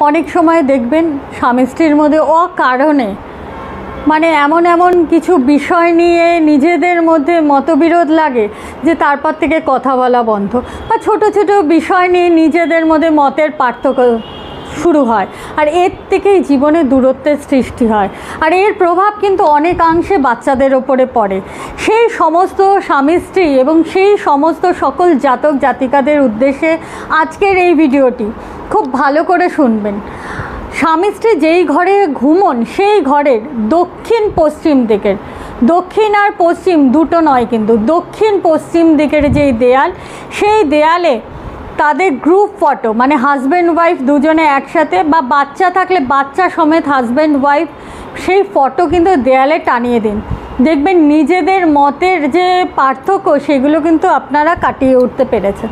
অনেক সময় দেখবেন স্বামী স্ত্রীর মধ্যে অকারণে মানে এমন এমন কিছু বিষয় নিয়ে নিজেদের মধ্যে মতবিরোধ লাগে যে তারপর থেকে কথা বলা বন্ধ, বা ছোট ছোট বিষয় নিয়ে নিজেদের মধ্যে মতের পার্থক্য শুরু হয়, আর এর থেকেই জীবনে দূরত্বের সৃষ্টি হয়। আর এর প্রভাব কিন্তু অনেকাংশে বাচ্চাদের ওপরে পড়ে। সেই সমস্ত স্বামী স্ত্রী এবং সেই সমস্ত সকল জাতক জাতিকাদের উদ্দেশ্যে আজকের এই ভিডিওটি খুব ভালো করে শুনবেন। স্বামী স্ত্রী যেই ঘরে ঘুমন সেই ঘরের দক্ষিণ পশ্চিম দিকের, দক্ষিণ আর পশ্চিম দুটো নয় কিন্তু দক্ষিণ পশ্চিম দিকের যেই দেয়াল, সেই দেয়ালে তাদের গ্রুপ ফটো মানে হাজব্যান্ড ওয়াইফ দুজনে একসাথে, বা বাচ্চা থাকলে বাচ্চা সমেত হাজব্যান্ড ওয়াইফ, সেই ফটো কিন্তু দেয়ালে টানিয়ে দিন। দেখবেন নিজেদের মতের যে পার্থক্য সেগুলো কিন্তু আপনারা কাটিয়ে উঠতে পেরেছেন।